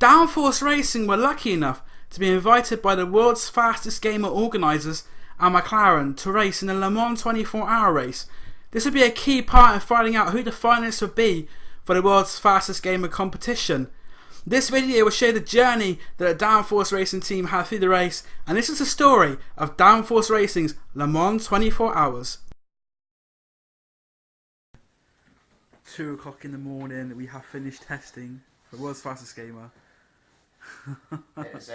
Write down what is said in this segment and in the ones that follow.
Downforce Racing were lucky enough to be invited by the world's fastest gamer organisers and McLaren to race in the Le Mans 24-hour race. This would be a key part in finding out who the finalists would be for the world's fastest gamer competition. This video will show the journey that the Downforce Racing team had through the race, and this is the story of Downforce Racing's Le Mans 24 hours. 2 o'clock in the morning, we have finished testing for the world's fastest gamer. It was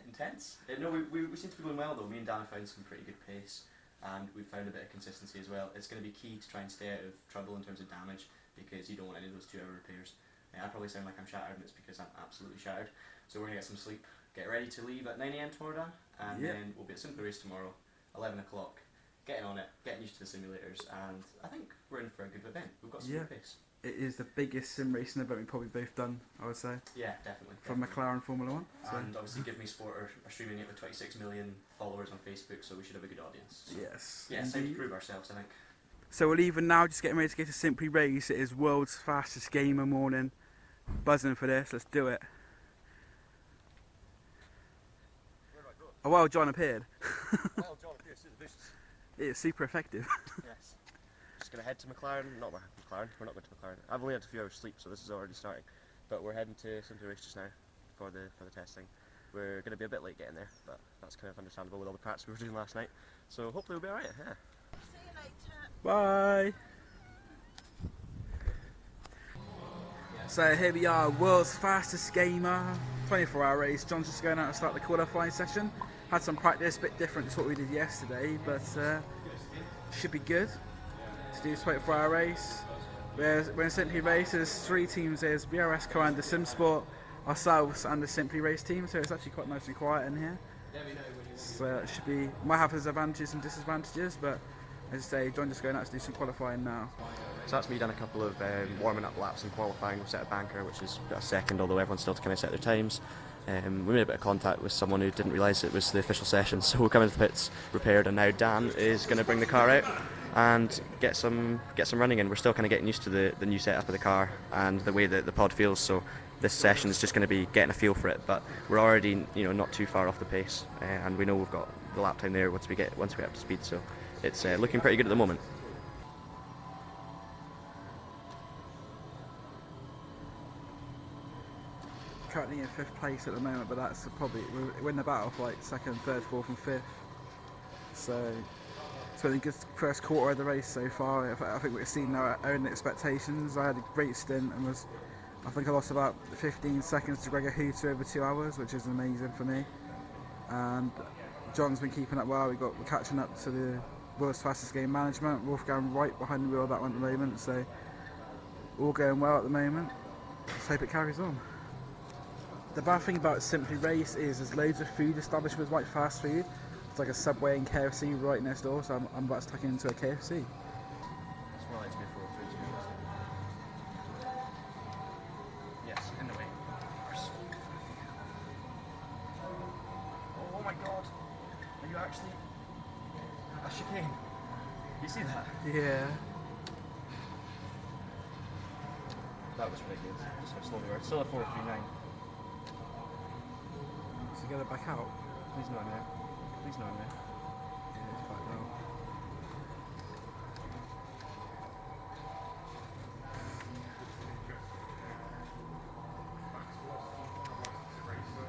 intense. No, we seem to be going well though. Me and Dan have found some pretty good pace, and we've found a bit of consistency as well. It's going to be key to try and stay out of trouble in terms of damage, because you don't want any of those 2-hour repairs. I probably sound like I'm shattered, and it's because I'm absolutely shattered. So we're going to get some sleep, get ready to leave at 9 AM tomorrow, Dan, and then we'll be at Simple Race tomorrow, 11 o'clock, getting on it, getting used to the simulators, and I think we're in for a good event. We've got some good pace. It is the biggest sim racing event we've probably both done, I would say. Yeah, definitely. From McLaren Formula 1. So. And obviously Give Me Sport are streaming it with 26 million followers on Facebook, so we should have a good audience. So yes. Yeah, it's time to prove ourselves, I think. So we're leaving now, just getting ready to go to Simply Race. It is world's fastest gamer morning. Buzzing for this, let's do it. Where do I go? Oh well, John appeared. Well, John appeared, super vicious. It is super effective. Yes. Just going to head to McLaren, not McLaren, we're not going to McLaren. I've only had a few hours sleep, so this is already starting. But we're heading to Simply Race just now for the testing. We're going to be a bit late getting there, but that's kind of understandable with all the practice we were doing last night. So hopefully we'll be alright, yeah. See you later. Bye. So here we are, world's fastest gamer, 24-hour race. John's just going out to start the qualifying session. Had some practice, a bit different to what we did yesterday, but should be good to do a 24-hour race. We're in Simply Race. There's 3 teams. There's BRS Commander, SimSport, ourselves, and the Simply Race team. So it's actually quite nice and quiet in here. So it should be, might have its advantages and disadvantages, but as I say, John just going out to do some qualifying now. So that's me done a couple of warming up laps and qualifying. We've set a banker, which is a second, although everyone's still to kind of set their times. We made a bit of contact with someone who didn't realise it was the official session, so we'll come into the pits repaired, and now Dan is going to bring the car out and get some running in. We're still kind of getting used to the new setup of the car and the way that the pod feels, so this session is just going to be getting a feel for it, but we're already not too far off the pace, and we know we've got the lap time there once we get up to speed, so it's looking pretty good at the moment. Currently in 5th place at the moment, but that's probably, we're in the battle for like 2nd, 3rd, 4th and 5th. So it's been a good first quarter of the race so far. I think we've exceeded our own expectations. I had a great stint and I think I lost about 15 seconds to Gregor Hooter over 2 hours, which is amazing for me. And John's been keeping up well. We're catching up to the world's fastest game management. Wolfgang right behind the wheel of that one at the moment, so all going well at the moment. Let's hope it carries on. The bad thing about Simply Race is there's loads of food establishments like fast food. It's like a Subway and KFC right next door, so I'm about to tuck into a KFC. It's more like to be full of food, to be honest. Yes, in the way. Oh my god! Are you actually a chicane? You see that? Yeah. That was pretty good. Just how slow we were. Still a 4:39. So get it back out. Please no now. Please no now. Yeah, it's quite well.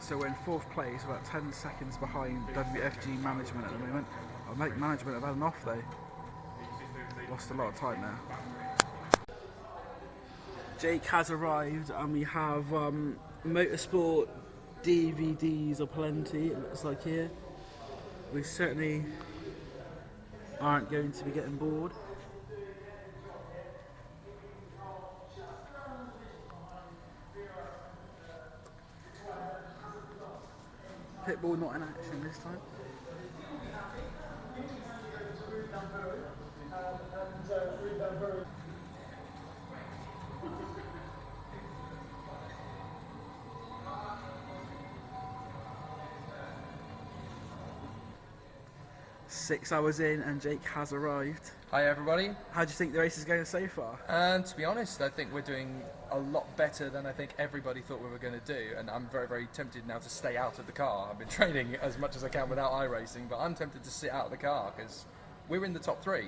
So we're in 4th place, about 10 seconds behind WFG management at the moment. Our management have had an off though. Lost a lot of time there. Jake has arrived and we have motorsport DVDs aplenty, it looks like here. We certainly aren't going to be getting bored. Pitbull not in action this time. 6 hours in and Jake has arrived. Hi everybody. How do you think the race is going so far? And to be honest, I think we're doing a lot better than I think everybody thought we were going to do, and I'm very, very tempted now to stay out of the car. I've been training as much as I can without iRacing, but I'm tempted to sit out of the car because we're in the top 3,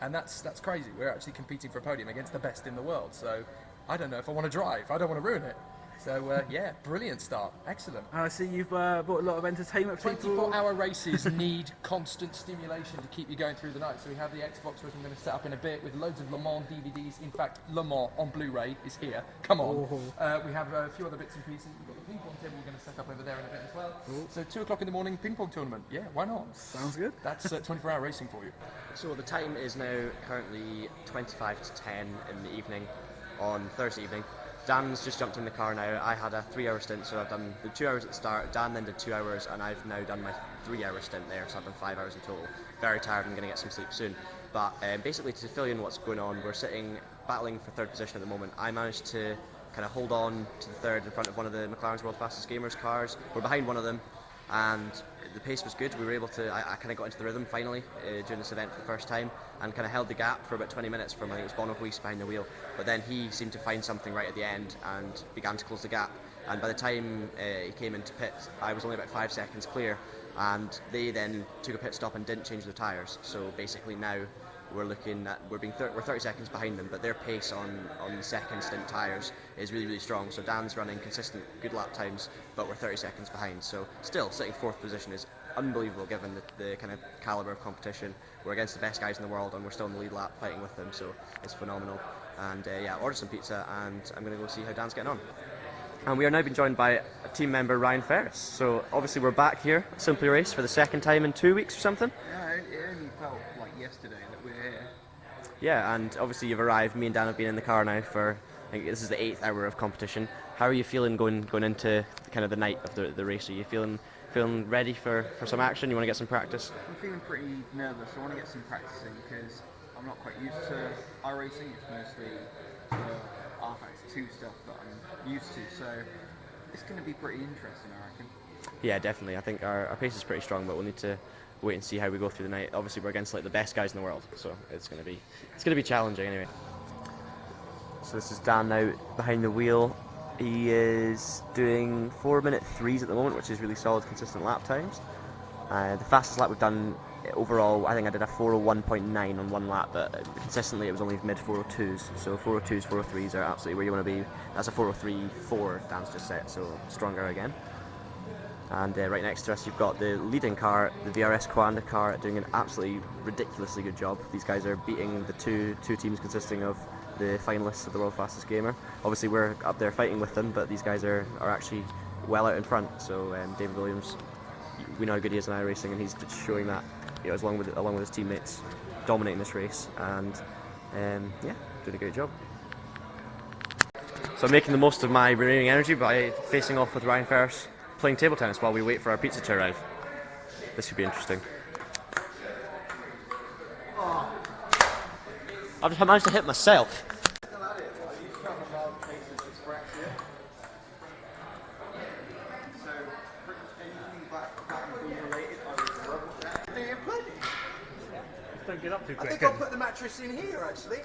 and that's crazy. We're actually competing for a podium against the best in the world, so I don't know if I want to drive. I don't want to ruin it. So yeah, brilliant start, excellent. And I see you've bought a lot of entertainment for people. 24-hour races need constant stimulation to keep you going through the night. So we have the Xbox, which I'm going to set up in a bit, with loads of Le Mans DVDs. In fact, Le Mans on Blu-ray is here. Come on. We have a few other bits and pieces. We've got the ping pong table we're going to set up over there in a bit as well. Ooh. So 2 o'clock in the morning, ping pong tournament. Yeah, why not? Sounds good. That's 24-hour racing for you. So the time is now currently 25 to 10 in the evening on Thursday evening. Dan's just jumped in the car now. I had a 3-hour stint, so I've done the 2 hours at the start. Dan then did 2 hours, and I've now done my 3-hour stint there, so I've done 5 hours in total. Very tired, I'm going to get some sleep soon. But basically, to fill in what's going on, we're sitting battling for 3rd position at the moment. I managed to kind of hold on to the 3rd in front of one of the McLaren's World Fastest Gamers cars. We're behind one of them, and the pace was good. We were able to, I kind of got into the rhythm finally during this event for the first time, and kind of held the gap for about 20 minutes from, I think it was Bono Huis behind the wheel. But then he seemed to find something right at the end and began to close the gap. And by the time he came into pit, I was only about 5 seconds clear, and they then took a pit stop and didn't change their tyres. So basically now we're looking at, we're 30 seconds behind them, but their pace on the second stint tyres is really, really strong. So Dan's running consistent, good lap times, but we're 30 seconds behind. So still, sitting 4th position is unbelievable given the kind of calibre of competition. We're against the best guys in the world, and we're still in the lead lap fighting with them, so it's phenomenal. And yeah, order some pizza, and I'm going to go see how Dan's getting on. And we are now being joined by a team member, Ryan Ferris. So obviously we're back here at Simply Race for the 2nd time in 2 weeks or something. Yeah, it only felt like yesterday that we're here. Yeah, and obviously you've arrived. Me and Dan have been in the car now for, I think this is the 8th hour of competition. How are you feeling going into kind of the night of the race? Are you feeling ready for some action? You want to get some practice? I'm feeling pretty nervous. I want to get some practicing because I'm not quite used to iRacing. It's mostly the RFX 2 stuff that I'm used to, so it's going to be pretty interesting, I reckon. Yeah, definitely. I think our pace is pretty strong, but we'll need to wait and see how we go through the night. Obviously we're against like the best guys in the world, so it's going to be challenging anyway. So this is Dan now behind the wheel. He is doing 4-minute 3s at the moment, which is really solid, consistent lap times. The fastest lap we've done overall, I think I did a 4:01.9 on one lap, but consistently it was only mid 4:02s. So 4:02s, 4:03s are absolutely where you want to be. That's a 4:03.4 Dan's just set, so stronger again. And right next to us you've got the leading car, the VRS Coanda car, doing an absolutely ridiculously good job. These guys are beating the two teams consisting of the finalists of the World Fastest Gamer. Obviously we're up there fighting with them, but these guys are actually well out in front. So David Williams, we know how good he is in iRacing, and he's just showing that, you know, along with his teammates, dominating this race, and yeah, doing a great job. So I'm making the most of my remaining energy by facing off with Ryan Ferris, playing table tennis while we wait for our pizza to arrive. This should be interesting. I've just managed to hit myself. Don't get up too quick. I think I'll put the mattress in here actually.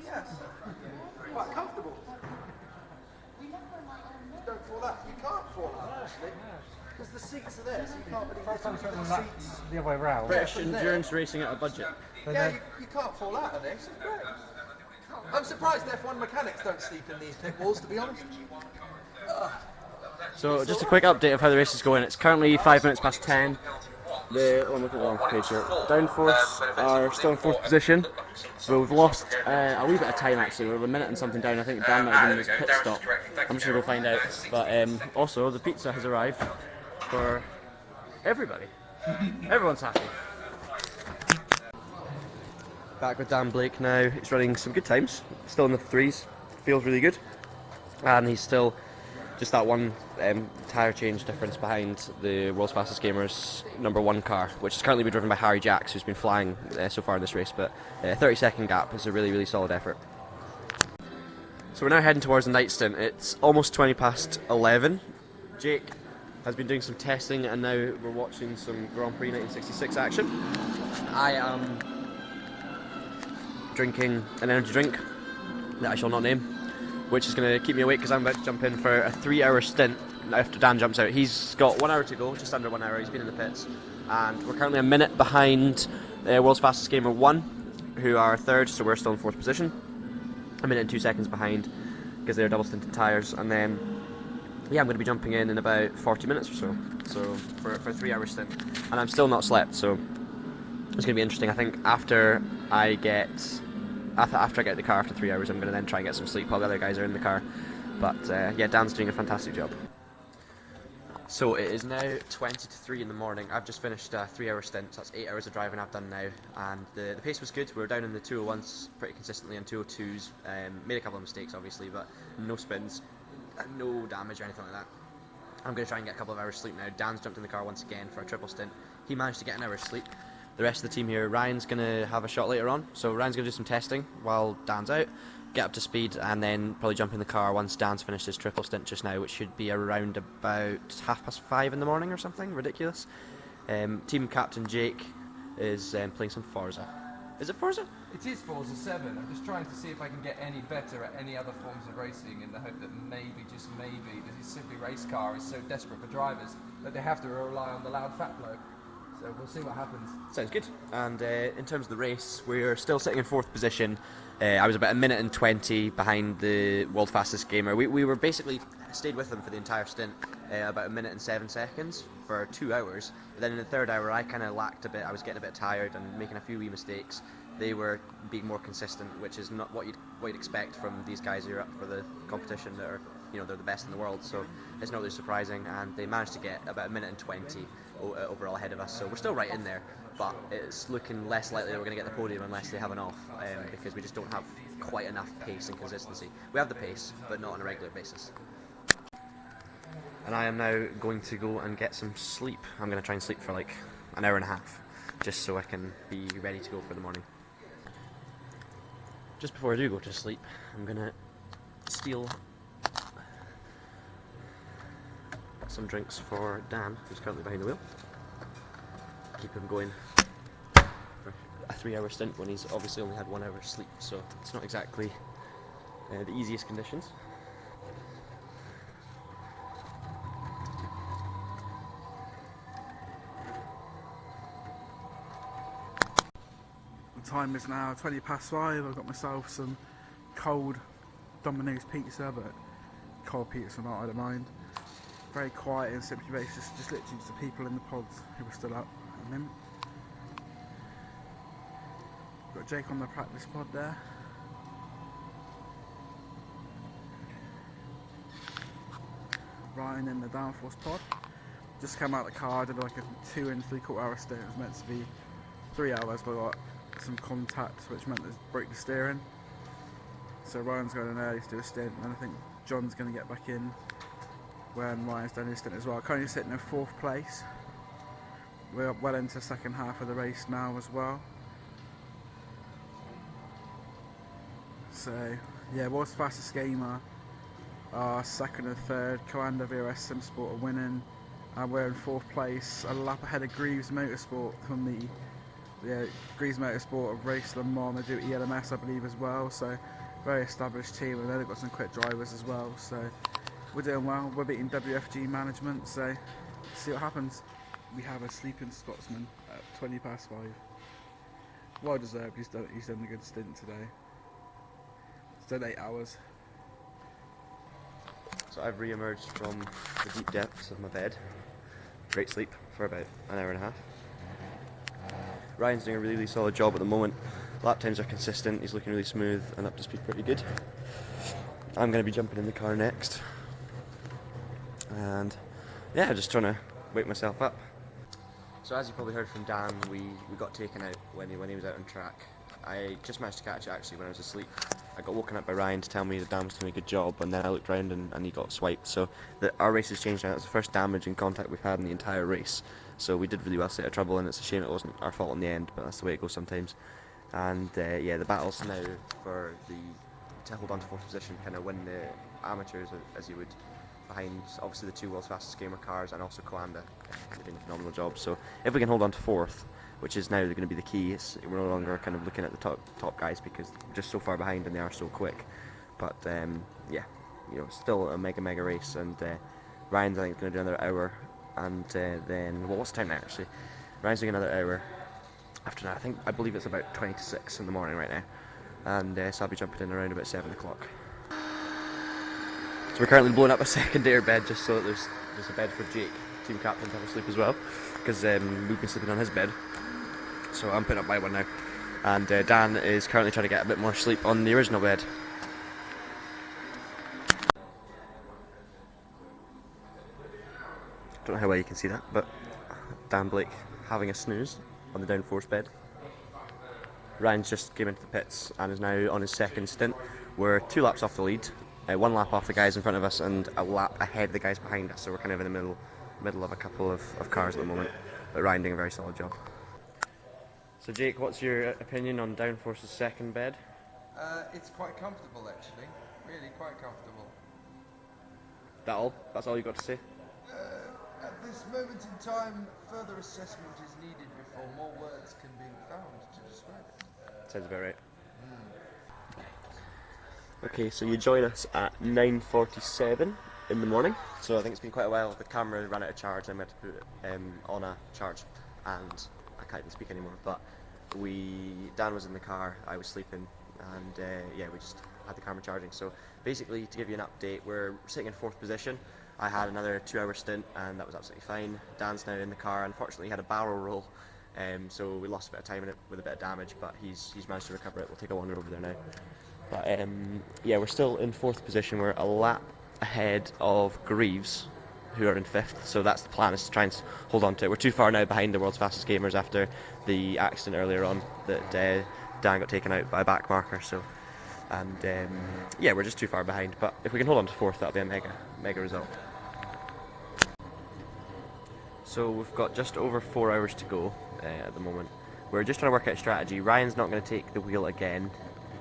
Yes. Quite comfortable. Don't fall out. You can't fall out actually. Because the seats are there, so you can't really get into the seats. The other way around. British endurance racing at a budget. Yeah, you can't fall out of this. It's great. I'm surprised F1 mechanics don't sleep in these pit walls, to be honest. So just a quick update of how the race is going. It's currently 5 minutes past 10. I'm looking at the wrong page here. Downforce are still in 4th position. So we've lost a wee bit of time actually. We're a minute and something down. I think Dan might have been in his pit stop. I'm just going to go find out. But also the pizza has arrived for everybody. Everyone's happy. Back with Dan Blake now. He's running some good times. Still in the 3s. Feels really good. And he's still just that one tyre change difference behind the World's Fastest Gamers #1 car, which is currently being driven by Harry Jacks, who's been flying so far in this race, but 30-second gap is a really, really solid effort. So we're now heading towards the night stint. It's almost 20 past 11. Jake has been doing some testing, and now we're watching some Grand Prix 1966 action. I am drinking an energy drink that I shall not name. which is going to keep me awake because I'm about to jump in for a 3-hour stint after Dan jumps out. He's got 1 hour to go, just under 1 hour. He's been in the pits, and we're currently a minute behind World's Fastest Gamer 1, who are third, so we're still in 4th position. A minute and 2 seconds behind because they're double stinted tyres, and then yeah, I'm going to be jumping in about 40 minutes or so for a 3-hour stint, and I'm still not slept, so it's going to be interesting. I think after I get the car after 3 hours, I'm going to then try and get some sleep while the other guys are in the car. But yeah, Dan's doing a fantastic job. So it is now 20 to 3 in the morning. I've just finished a 3-hour stint, so that's 8 hours of driving I've done now, and the pace was good. We were down in the 201s pretty consistently and 202s. Made a couple of mistakes obviously, but no spins, no damage or anything like that. I'm going to try and get a couple of hours sleep now. Dan's jumped in the car once again for a triple stint. He managed to get an hour's sleep. The rest of the team here, Ryan's going to have a shot later on, so Ryan's going to do some testing while Dan's out, get up to speed, and then probably jump in the car once Dan's finished his triple stint just now, which should be around about 5:30 in the morning or something ridiculous. Team captain Jake is playing some Forza. Is it Forza? It is Forza 7. I'm just trying to see if I can get any better at any other forms of racing, in the hope that maybe, just maybe, this is Simply Race Car is so desperate for drivers that they have to rely on the loud fat bloke. So we'll see what happens. Sounds good. And in terms of the race, we're still sitting in 4th position. I was about a minute and 20 behind the world fastest gamer. We were basically stayed with them for the entire stint, about a minute and 7 seconds for 2 hours. But then in the 3rd hour, I kind of lacked a bit. I was getting a bit tired and making a few wee mistakes. They were being more consistent, which is not what you'd expect from these guys who are up for the competition that are, they're the best in the world. So it's not really surprising, and they managed to get about a minute and 20 overall ahead of us. So we're still right in there, but it's looking less likely that we're going to get the podium unless they have an off, because we just don't have quite enough pace and consistency. We have the pace, but not on a regular basis. And I am now going to go and get some sleep. I'm going to try and sleep for like an hour and a half, just so I can be ready to go for the morning. Just before I do go to sleep, I'm going to steal some drinks for Dan, who's currently behind the wheel. Keep him going for a 3-hour stint when he's obviously only had 1 hour's sleep, so it's not exactly the easiest conditions. The time is now 5:20. I've got myself some cold Domino's pizza, but cold pizza not, I don't mind. Very quiet and simply based, just literally just the people in the pods who were still up at the minute. Got Jake on the practice pod there. Ryan in the Downforce pod. Just came out of the car, did like a 2 3/4 hour stint. It was meant to be 3 hours, but I got some contact, which meant it broke the steering. So Ryan's going in early to do a stint, and I think John's going to get back in when Ryan's done his stint as well. Currently sitting in 4th place. We're well into the second half of the race now as well. So yeah, world's fastest gamer are 2nd and 3rd. Coanda VRS Sim Sport are winning, and we're in 4th place, a lap ahead of Greaves Motorsport from the Greaves Motorsport of Race Le Mans. They do ELMS, I believe, as well. So very established team, and they've got some quick drivers as well. So we're doing well. We're beating WFG management, so see what happens. We have a sleeping Scotsman at 5:20. Well deserved. He's done a good stint today. He's done 8 hours. So I've re-emerged from the deep depths of my bed. Great sleep for about an hour and a half. Ryan's doing a really solid job at the moment. Lap times are consistent, he's looking really smooth and up to speed pretty good. I'm going to be jumping in the car next. And yeah, just trying to wake myself up. So as you probably heard from Dan, we got taken out when he was out on track. I just managed to catch it actually when I was asleep. I got woken up by Ryan to tell me that Dan was doing a good job, and then I looked round and he got swiped. So our race has changed now. It's the first damage and contact we've had in the entire race. So we did really well, stay out of trouble, and it's a shame it wasn't our fault in the end, but that's the way it goes sometimes. And yeah, the battle's now to hold on to 4th position, kind of win the amateurs as you would, behind obviously the 2 world's fastest gamer cars and also Coanda. They're doing a phenomenal job. So if we can hold on to 4th, which is now going to be the key, we're no longer kind of looking at the top guys because we're just so far behind and they are so quick. But yeah, still a mega race, and Ryan's I think going to do another hour, and then what's the time now actually? Ryan's doing another hour after that. I believe it's about 20 to 6 in the morning right now, and so I'll be jumping in around about 7 o'clock. So we're currently blowing up a secondary bed just so that there's a bed for Jake, team captain, to have a sleep as well, because we've been sleeping on his bed. So I'm putting up my one now, and Dan is currently trying to get a bit more sleep on the original bed. Don't know how well you can see that, but Dan Blake having a snooze on the downforce bed. Ryan's just came into the pits and is now on his second stint. We're 2 laps off the lead, 1 lap off the guys in front of us and a lap ahead of the guys behind us, so we're kind of in the middle of a couple of cars at the moment, but Ryan doing a very solid job. So Jake, what's your opinion on Downforce's second bed? It's quite comfortable actually, really quite comfortable. That's all you got to say? At this moment in time, further assessment is needed before more words can be found to describe it. Sounds about right. Okay, so you join us at 9:47 in the morning. So I think it's been quite a while. The camera ran out of charge. I had to put it on a charge, and I can't even speak anymore. But Dan was in the car, I was sleeping, and yeah, we just had the camera charging. So basically, to give you an update, we're sitting in 4th position. I had another 2-hour stint, and that was absolutely fine. Dan's now in the car. Unfortunately, he had a barrel roll, so we lost a bit of time in it with a bit of damage, but he's managed to recover it. We'll take a wander over there now. But yeah, we're still in 4th position. We're a lap ahead of Greaves, who are in 5th. So that's the plan, is to try and hold on to it. We're too far now behind the world's fastest gamers after the accident earlier on that Dan got taken out by a back marker. So, and yeah, we're just too far behind. But if we can hold on to 4th, that'll be a mega result. So we've got just over 4 hours to go at the moment. We're just trying to work out a strategy. Ryan's not going to take the wheel again,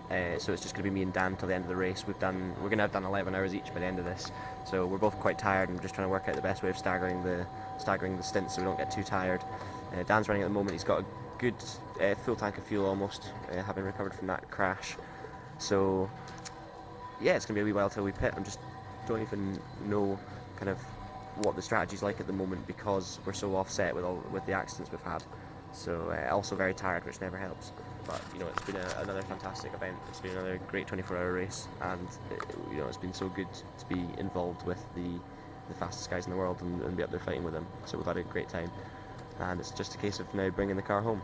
so it's just going to be me and Dan till the end of the race. We're going to have done 11 hours each by the end of this, so we're both quite tired, and we're just trying to work out the best way of staggering the stints so we don't get too tired. Dan's running at the moment. He's got a good full tank of fuel almost, having recovered from that crash. So yeah, it's going to be a wee while till we pit. I just don't even know kind of what the strategy's like at the moment, because we're so offset with the accidents we've had. So also very tired, which never helps. But it's been another fantastic event. It's been another great 24-hour race, and it's been so good to be involved with the fastest guys in the world and be up there fighting with them. So we've had a great time, and it's just a case of now bringing the car home.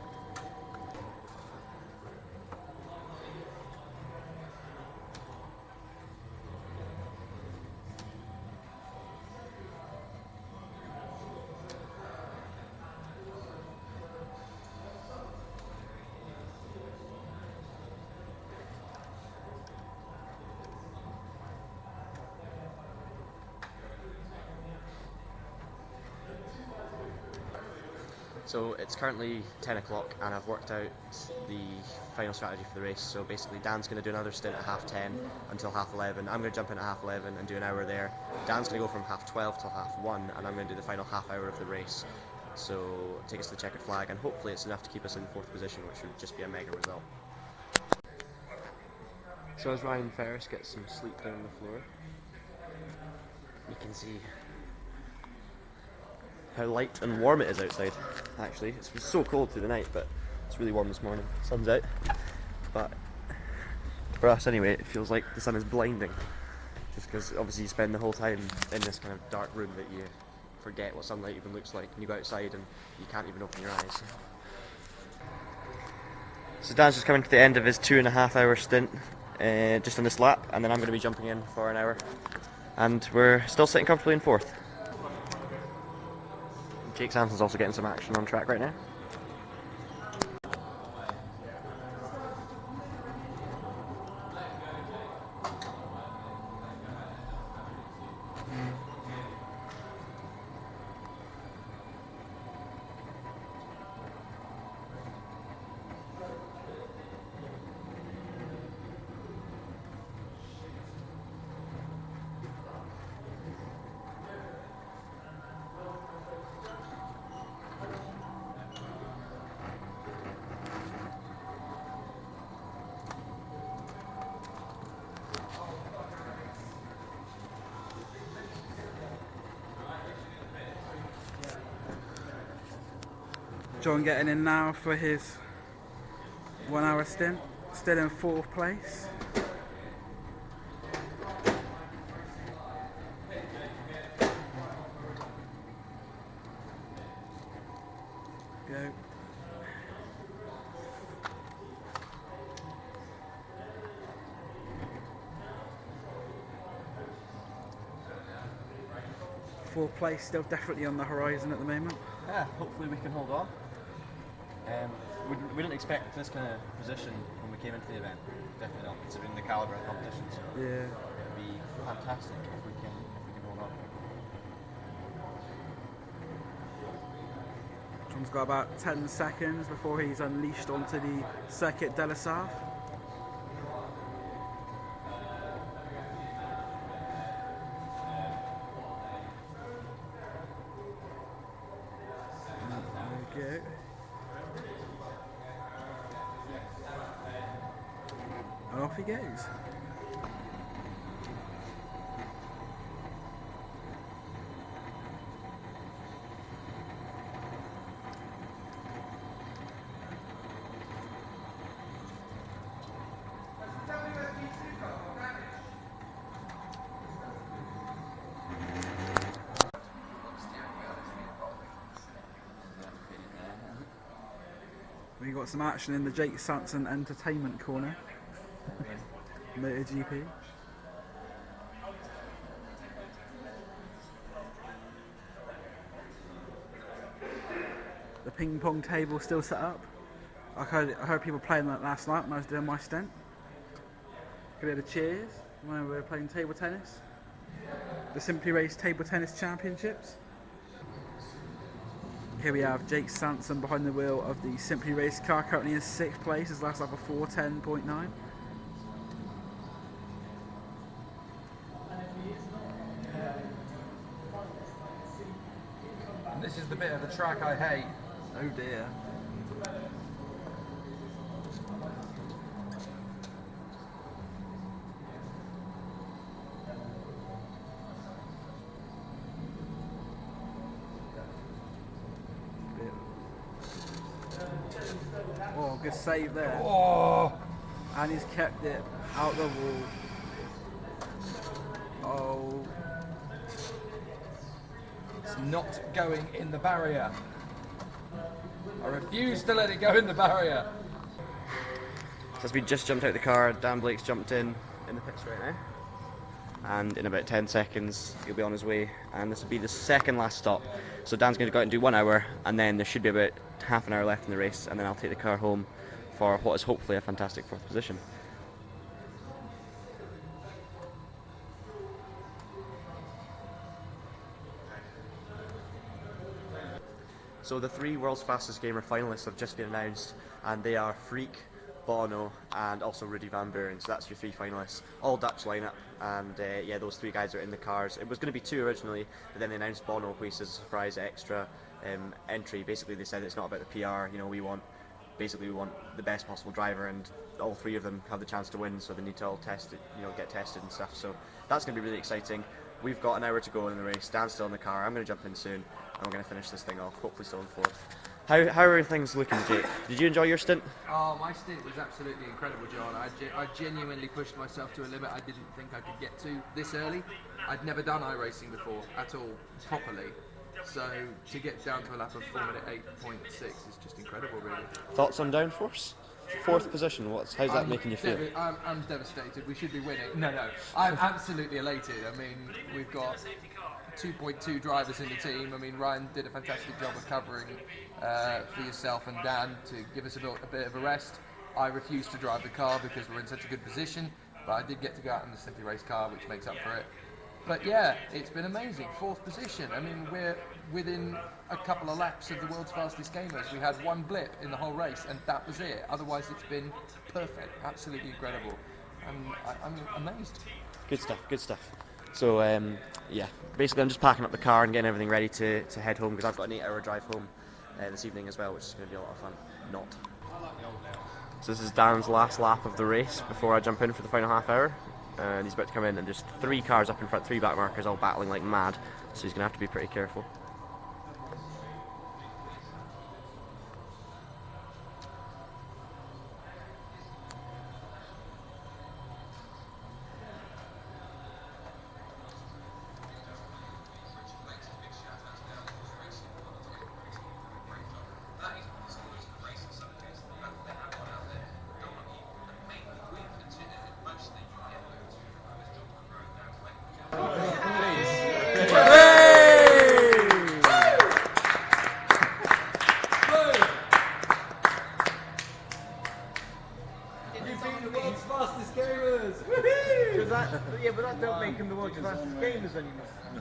So it's currently 10 o'clock, and I've worked out the final strategy for the race. So basically Dan's going to do another stint at 10:30 until 11:30. I'm going to jump in at 11:30 and do an hour there. Dan's going to go from 12:30 till 1:30, and I'm going to do the final half hour of the race. So take us to the checkered flag, and hopefully it's enough to keep us in 4th position, which would just be a mega result. So as Ryan Ferris gets some sleep down on the floor, you can see how light and warm it is outside. Actually, it was so cold through the night, but it's really warm this morning. Sun's out, but for us anyway, it feels like the sun is blinding, just because obviously you spend the whole time in this kind of dark room that you forget what sunlight even looks like, and you go outside and you can't even open your eyes. So Dan's just coming to the end of his 2.5-hour stint just on this lap, and then I'm going to be jumping in for an hour, and we're still sitting comfortably in 4th. Jake Sampson's also getting some action on track right now. John getting in now for his 1 hour stint, still in 4th place. Go. Fourth place still definitely on the horizon at the moment. Yeah, hopefully we can hold on. We didn't expect this kind of position when we came into the event. Definitely not, considering the calibre of the competition. So Yeah. it'd be fantastic if we can hold on. John's got about 10 seconds before he's unleashed onto the Circuit de la Sarthe. There we go. And off he goes. We got some action in the Jake Sanson Entertainment Corner. MotoGP. The ping pong table still set up. I heard people playing that last night when I was doing my stint. Could hear the cheers when we were playing table tennis. The Simply Race Table Tennis Championships. Here we have Jake Sanson behind the wheel of the Simply Race car, currently in 6th place, his last lap of 4:10.9. And this is the bit of the track I hate. Oh dear. Oh, good save there. Oh! And he's kept it out the wall. Oh. It's not going in the barrier. I refuse to let it go in the barrier. So as we just jumped out the car, Dan Blake's jumped in the pits right now. And in about 10 seconds, he'll be on his way. And this will be the second last stop. So Dan's going to go out and do 1 hour, and then there should be about half an hour left in the race, and then I'll take the car home for what is hopefully a fantastic 4th position. So the 3 World's Fastest Gamer finalists have just been announced, and they are Freak, Bono, and also Rudy Van Buren. So that's your 3 finalists, all Dutch lineup, and yeah, those 3 guys are in the cars. It was going to be 2 originally, but then they announced Bono, who is a surprise extra entry. Basically, they said it's not about the PR. You know, we want the best possible driver, and all 3 of them have the chance to win. So they need to all test it, get tested and stuff. So that's going to be really exciting. We've got an hour to go in the race. Dan's still in the car. I'm going to jump in soon, and we're going to finish this thing off. Hopefully, still in 4th. How are things looking, Jake? Did you enjoy your stint? Oh, my stint was absolutely incredible, John. I genuinely pushed myself to a limit I didn't think I could get to this early. I'd never done iRacing before at all, properly. So to get down to a lap of 4:08.6 is just incredible, really. Thoughts on Downforce? 4th position. How's that making you feel? I'm devastated. We should be winning. No. I'm absolutely elated. I mean, we've got 2.2 drivers in the team. I mean, Ryan did a fantastic job of covering for yourself and Dan to give us a bit of a rest. I refused to drive the car because we're in such a good position, but I did get to go out in the Simply Race car, which makes up for it. But yeah, it's been amazing. 4th position. I mean, we're within a couple of laps of the world's fastest gamers. We had 1 blip in the whole race, and that was it. Otherwise, it's been perfect. Absolutely incredible. I'm amazed. Good stuff. So yeah, basically I'm just packing up the car and getting everything ready to head home, because I've got an 8-hour drive home this evening as well, which is going to be a lot of fun. So this is Dan's last lap of the race before I jump in for the final half hour, and he's about to come in, and just 3 cars up in front, 3 back markers all battling like mad, so he's going to have to be pretty careful.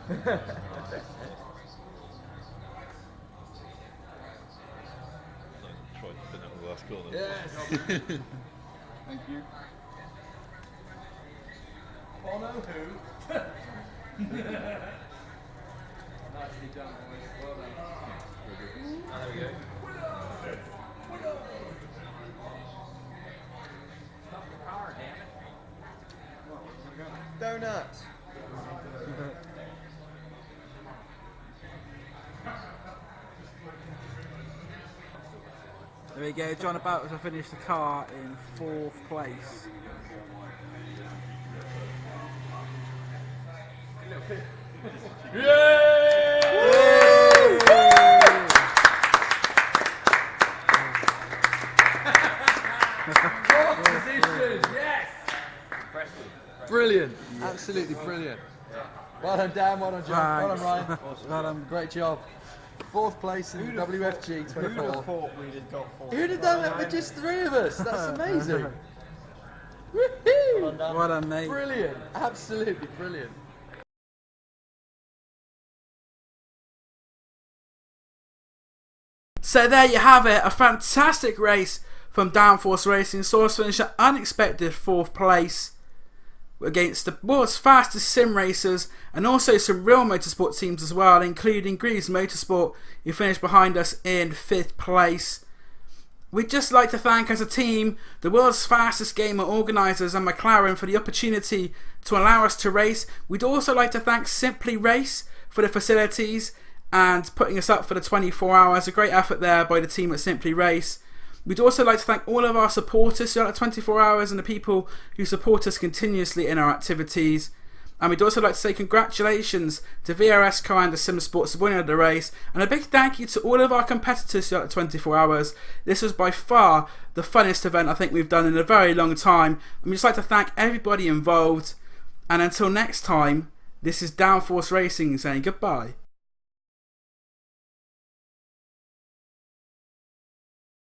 Tried to spin out the last corner. Yes. Thank you. Bono who? Nicely done, boys. Well done. There we go. Stop the car, damn it. Donuts. There we go, John about to finish the car in 4th place. Yes! Brilliant, absolutely brilliant. Well done, Dan. Well done, John. Well done, Ryan. Well done. Great job. 4th place in WFG 24. Who'd have thought we'd have got 4th? Who'd have done that with just 3 of us? That's amazing. Woohoo! Well done, mate. Brilliant, absolutely brilliant. So there you have it, a fantastic race from Downforce Racing. Saw us finish an unexpected 4th place against the world's fastest sim racers and also some real motorsport teams as well, including Greaves Motorsport, who finished behind us in 5th place. We'd just like to thank as a team the world's fastest gamer organisers and McLaren for the opportunity to allow us to race. We'd also like to thank Simply Race for the facilities and putting us up for the 24 hours. A great effort there by the team at Simply Race. We'd also like to thank all of our supporters throughout the 24 hours and the people who support us continuously in our activities. And we'd also like to say congratulations to VRS Car and the Sim Sports for winning the race, and a big thank you to all of our competitors throughout the 24 hours. This was by far the funnest event I think we've done in a very long time, and we'd just like to thank everybody involved. And until next time, this is Downforce Racing saying goodbye.